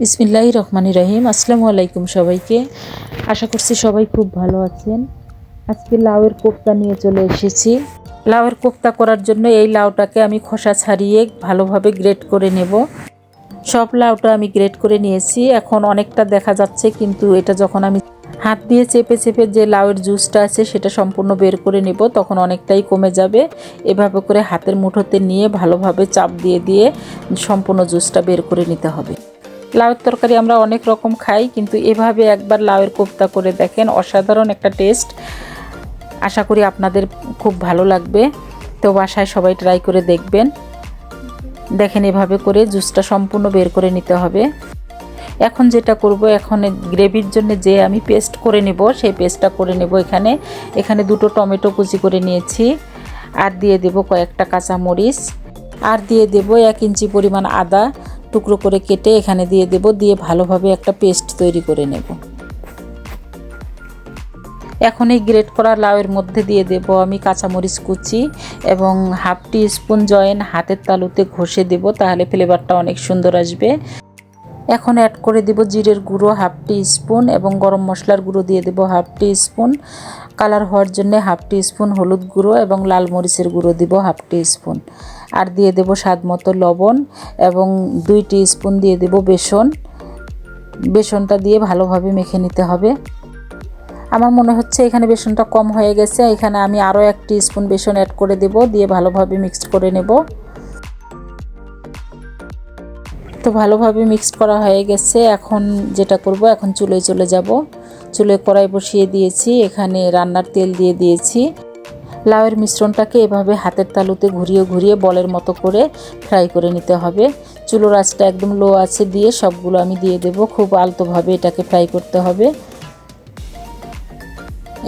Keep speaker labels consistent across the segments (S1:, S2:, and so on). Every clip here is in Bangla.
S1: বিসমিল্লাহির রহমানির রহিম। আসসালামু আলাইকুম সবাইকে। আশা করছি সবাই খুব ভালো আছেন। আজকে লাউয়ের কোফতা নিয়ে চলে এসেছি। লাউয়ের কোফতা করার জন্য এই লাউটাকে আমি খোসা ছাড়িয়ে ভালোভাবে গ্রেট করে নেব। সব লাউটা আমি গ্রেট করে নিয়েছি। এখন অনেকটা দেখা যাচ্ছে, কিন্তু এটা যখন আমি হাত দিয়ে চেপে চেপে যে লাউয়ের জুসটা আছে সেটা সম্পূর্ণ বের করে নেব, তখন অনেকটাই কমে যাবে। এভাবে করে হাতের মুঠোতে নিয়ে ভালোভাবে চাপ দিয়ে দিয়ে সম্পূর্ণ জুসটা বের করে নিতে হবে। লাউয়ের তরকারি আমরা অনেক রকম খাই, কিন্তু এভাবে একবার লাউয়ের কোফতা করে দেখেন, অসাধারণ একটা টেস্ট। আশা করি আপনাদের খুব ভালো লাগবে। তো বাসায় সবাই ট্রাই করে দেখবেন। দেখেন এভাবে করে জুসটা সম্পূর্ণ বের করে নিতে হবে। এখন যেটা করব, এখন গ্রেভির জন্য যে আমি পেস্ট করে নেব সেই পেস্টটা করে নেব। এখানে দুটো টমেটো কুচি করে নিয়েছি, আর দিয়ে দেব কয়েকটা কাঁচামরিচ, আর দিয়ে দেব 1 ইঞ্চি পরিমাণ আদা টুকরো করে কেটে এখানে দিয়ে দেব। দিয়ে ভালোভাবে একটা পেস্ট তৈরি করে নেব। এখন এই গ্রেট করা লাউয়ের মধ্যে দিয়ে দেব আমি কাঁচামরিচ কুচি এবং হাফ টি স্পুন জয়েন হাতের তালুতে ঘষে দেব, তাহলে ফ্লেভারটা অনেক সুন্দর আসবে। এখন অ্যাড করে দেব জিরের গুঁড়ো হাফ টি স্পুন এবং গরম মশলার গুঁড়ো দিয়ে দেব হাফ টি স্পুন, কালার হওয়ার জন্য হাফ টি স্পুন হলুদ গুঁড়ো এবং লাল মরিচের গুঁড়ো দিব হাফ টি স্পুন, আর দিয়ে দেব স্বাদ মতো লবণ এবং 2 টি স্পুন দিয়ে দেব বেসন। বেসনটা দিয়ে ভালোভাবে মেখে নিতে হবে। আমার মনে হচ্ছে এখানে বেসনটা কম হয়ে গেছে, এখানে আমি আরও 1 টি স্পুন বেসন অ্যাড করে দেব, দিয়ে ভালোভাবে মিক্সড করে নেব। তো ভালোভাবে মিক্সড করা হয়ে গেছে। এখন যেটা করব, এখন চুলোয় চলে যাব। চুলোয় কড়াই বসিয়ে দিয়েছি, এখানে রান্নার তেল দিয়ে দিয়েছি। লাউয়ের মিশ্রণটাকে এভাবে হাতের তালুতে ঘুরিয়ে ঘুরিয়ে বলের মতো করে ফ্রাই করে নিতে হবে। চুলোর আঁচটা একদম লো আছে দিয়ে সবগুলো আমি দিয়ে দেব। খুব আলতোভাবে এটাকে ফ্রাই করতে হবে।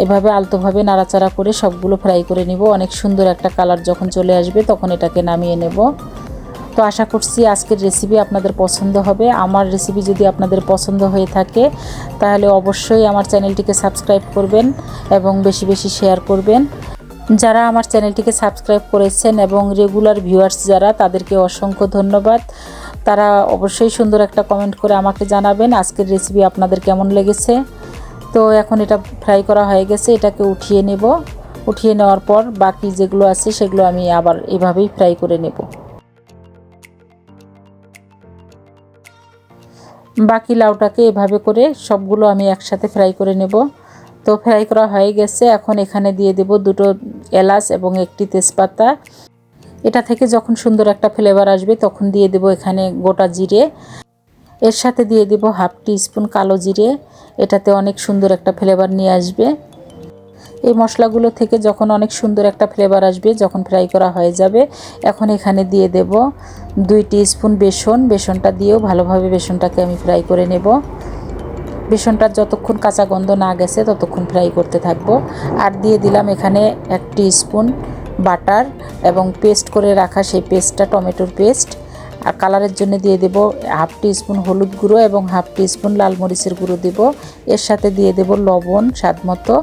S1: এভাবে আলতোভাবে নাড়াচাড়া করে সবগুলো ফ্রাই করে নিব। অনেক সুন্দর একটা কালার যখন চলে আসবে তখন এটাকে নামিয়ে নেব। তো আশা করছি আজকের রেসিপি আপনাদের পছন্দ হবে। আমার রেসিপি যদি আপনাদের পছন্দ হয়ে থাকে তাহলে অবশ্যই আমার চ্যানেলটিকে সাবস্ক্রাইব করবেন এবং বেশি বেশি শেয়ার করবেন। যারা আমার চ্যানেলটিকে সাবস্ক্রাইব করেছেন এবং রেগুলার ভিউয়ার্স যারা, তাদেরকে অসংখ্য ধন্যবাদ। তারা অবশ্যই সুন্দর একটা কমেন্ট করে আমাকে জানাবেন আজকের রেসিপি আপনাদের কেমন লেগেছে। তো এখন এটা ফ্রাই করা হয়ে গেছে, এটাকে উঠিয়ে নেব। উঠিয়ে নেওয়ার পর বাকি যেগুলো আছে সেগুলো আমি আবার এভাবেই ফ্রাই করে নেব। বাকি লাউটাকে এভাবে করে সবগুলো আমি একসাথে ফ্রাই করে নেব। তো ফ্রাই করা হয়ে গেছে। এখন এখানে দিয়ে দেব 2টো এলাচ এবং 1টি তেজপাতা। এটা থেকে যখন সুন্দর একটা ফ্লেভার আসবে তখন দিয়ে দেব এখানে গোটা জিরে। এর সাথে দিয়ে দেব হাফ টি স্পুন কালো জিরে, এটাতে অনেক সুন্দর একটা ফ্লেভার নিয়ে আসবে। এই মশলাগুলো থেকে যখন অনেক সুন্দর একটা ফ্লেভার আসবে, যখন ফ্রাই করা হয়ে যাবে, এখন এখানে দিয়ে দেব 2 টি স্পুন বেসন। বেসনটা দিয়েও ভালোভাবে বেসনটাকে আমি ফ্রাই করে নেব। বেসনটা যতক্ষণ কাঁচা গন্ধ না গেছে ততক্ষণ ফ্রাই করতে থাকবো। আর দিয়ে দিলাম এখানে 1 টি স্পুন বাটার এবং পেস্ট করে রাখা সেই পেস্টটা, টমেটোর পেস্ট। আর কালারের জন্য দিয়ে দেব হাফ টি স্পুন হলুদ গুঁড়ো এবং হাফ টি স্পুন লাল মরিচের গুঁড়ো দেব। এর সাথে দিয়ে দেব লবণ স্বাদ মতো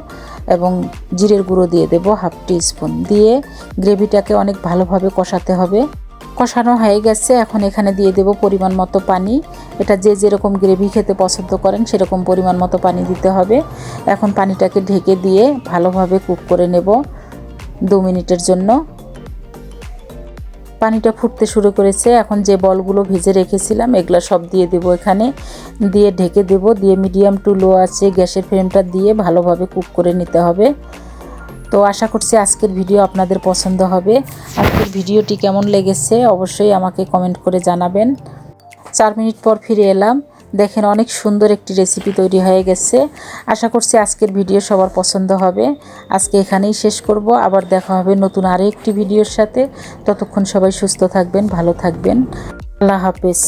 S1: এবং জিরের গুঁড়ো দিয়ে দেব হাফ টি স্পুন। দিয়ে গ্রেভিটাকে অনেক ভালোভাবে কষাতে হবে। কষানো হয়ে গেছে, এখন এখানে দিয়ে দেব পরিমাণ মতো পানি। এটা যে যেরকম গ্রেভি খেতে পছন্দ করেন সেরকম পরিমাণ মতো পানি দিতে হবে। এখন পানিটাকে ঢেকে দিয়ে ভালোভাবে কুক করে নেব 2 মিনিটের জন্য। পানিটা ফুটতে শুরু করেছে। এখন যে বলগুলো ভেজে রেখেছিলাম এগুলো সব দিয়ে দেব এখানে, দিয়ে ঢেকে দেব। দিয়ে মিডিয়াম টু লো আছে গ্যাসের ফ্লেমটা দিয়ে ভালোভাবে কুক করে নিতে হবে। তো আশা করছি আজকের ভিডিও আপনাদের পছন্দ হবে। আজকের ভিডিওটি কেমন লেগেছে অবশ্যই আমাকে কমেন্ট করে জানাবেন। 4 মিনিট পর ফিরে এলাম। দেখেন অনেক সুন্দর একটি রেসিপি তৈরি হয়ে গেছে। আশা করছি আজকের ভিডিও সবার পছন্দ হবে। আজকে এখানেই শেষ করব, আবার দেখা হবে নতুন আরও একটি ভিডিওর সাথে। ততক্ষণ সবাই সুস্থ থাকবেন, ভালো থাকবেন। আল্লাহ হাফেজ।